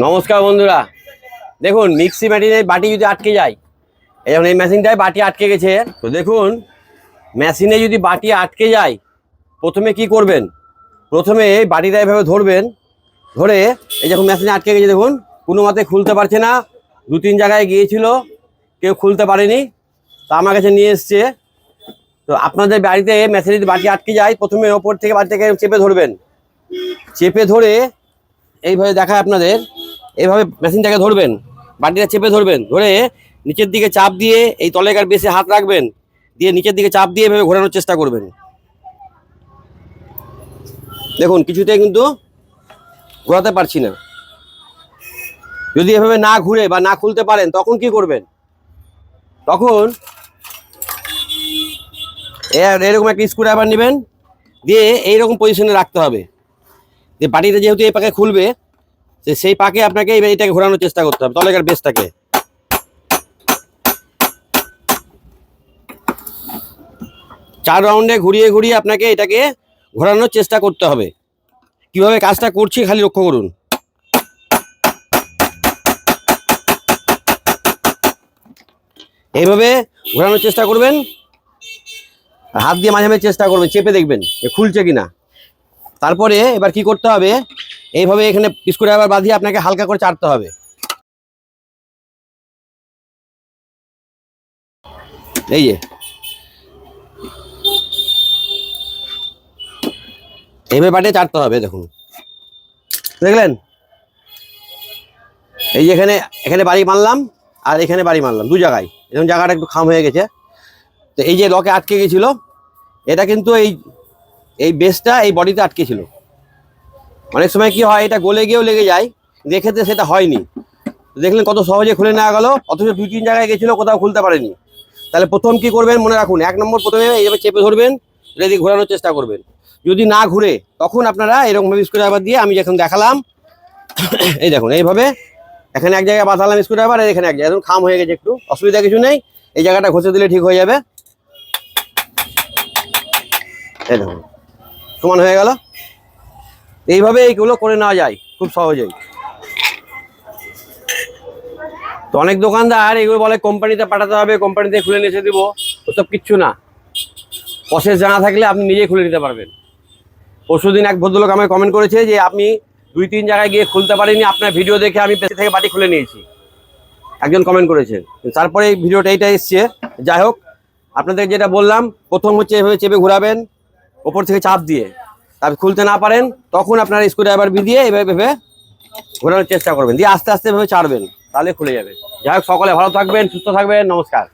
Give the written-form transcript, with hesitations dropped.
নমস্কার বন্ধুরা, দেখুন মিক্সি মেশিনে বাটি যদি আটকে যায়, যেমন এই মেশিনটায় বাটি আটকে গেছে। তো দেখুন মেশিনে যদি বাটি আটকে যায়, প্রথমে কি করবেন? প্রথমে এই বাটিটা এভাবে ধরবেন, ধরে এই যখন মেশিনে আটকে গেছে দেখুন কোনো মতে খুলতে পারছে না, 2-3 জায়গায় গিয়েছিল, কেউ খুলতে পারেনি, তা আমার কাছে নিয়ে এসছে। তো আপনাদের বাড়িতে মেশিনে যদি বাটি আটকে যায়, প্রথমে ওপর থেকে বাটিটাকে চেপে ধরবেন, চেপে ধরে এইভাবে দেখায় আপনাদের, এইভাবে মেশিনটাকে ধরবেন, বাটিটা চেপে ধরবেন, ধরে নিচের দিকে চাপ দিয়ে এই তলেকার বেশি হাত রাখবেন, দিয়ে নিচের দিকে চাপ দিয়ে এভাবে ঘোরানোর চেষ্টা করবেন। দেখুন কিছুতে কিন্তু ঘোরাতে পারছি না। যদি এভাবে না ঘুরে বা না খুলতে পারেন তখন কি করবেন? তখন এরকম একটা স্ক্রুড্রাইভার নেবেন, দিয়ে এইরকম পজিশনে রাখতে হবে, যে বাটিটা যেহেতু এই পাকে খুলবে, সেই পাকে আপনাকে এইটাকে ঘোরানোর চেষ্টা করতে হবে, তলেকার বেসটাকে। 4 রাউন্ডে ঘুরিয়ে ঘুরিয়ে আপনাকে এটাকে ঘোরানোর চেষ্টা করতে হবে। কিভাবে কাজটা করছি খালি লক্ষ্য করুন। এইভাবে ঘোরানোর চেষ্টা করবেন, হাত দিয়ে মাঝে মাঝে চেষ্টা করবেন, চেপে দেখবেন খুলছে কিনা। তারপরে এবার কি করতে হবে, এইভাবে এখানে স্ক্রুড্রাইভার বাঁধিয়ে আপনাকে হালকা করে চাটতে হবে। এই যে এইভাবে বাটে চাটতে হবে, দেখুন দেখলেন? এই যে এখানে বাড়ি মারলাম আর এখানে বাড়ি মারলাম, 2 জায়গায়, এরকম জায়গাটা একটু খাম হয়ে গেছে। তো এই যে লকে আটকে গেছিল, এটা কিন্তু এই বেসটা এই বডিতে আটকে ছিল। অনেক সময় কি হয়, এটা গলে গিয়েও লেগে যায়, দেখেতে সেটা হয়নি। দেখলেন কত সহজে খুলে নেওয়া গেল, অথচ 2-3 জায়গায় গেছিলো, কোথাও খুলতে পারেনি। তাহলে প্রথম কি করবেন মনে রাখুন, 1 নম্বর প্রথমে এইভাবে চেপে ধরবেন, রেডি ঘোরানোর চেষ্টা করবেন। যদি না ঘুরে তখন আপনারা এরকমভাবে স্ক্রুড্রাইভার দিয়ে আমি যখন দেখালাম, এই দেখুন এইভাবে এখানে এক জায়গায় বাঁধালাম স্ক্রুড্রাইভার, আর এখানে এক জায়গায় খাম হয়ে গেছে, একটু অসুবিধা কিছু নেই, এই জায়গাটা ঘষে দিলে ঠিক হয়ে যাবে। এই দেখুন সমান হয়ে গেল। এইভাবে এইগুলো করে নেওয়া যায় খুব সহজেই। তো অনেক দোকানদার এগুলো বলে কোম্পানিতে পাঠাতে হবে, কোম্পানিতে খুলে নিয়ে এসে দেবো, ওসব কিচ্ছু না। প্রসেস জানা থাকলে আপনি নিজেই খুলে নিতে পারবেন। পরশুদিন এক ভদ্রলোক আমাকে কমেন্ট করেছে যে আপনি 2-3 জায়গায় গিয়ে খুলতে পারিনি, আপনার ভিডিও দেখে আমি পেছন থেকে বাটি খুলে নিয়েছি, একজন কমেন্ট করেছেন। তারপরে এই ভিডিওটা এইটা এসছে। যাই হোক, আপনাদের যেটা বললাম, প্রথম হচ্ছে এভাবে চেপে ঘোরাবেন ওপর থেকে চাপ দিয়ে, তারপর খুলতে না পারেন তখন আপনারা স্ক্রুড্রাইভার দিয়ে এভাবে ঘোরানোর চেষ্টা করবেন, দিয়ে আস্তে আস্তে এভাবে চাড়বেন, তাহলে খুলে যাবে। যাই হোক, সকলে ভালো থাকবেন, সুস্থ থাকবেন, নমস্কার।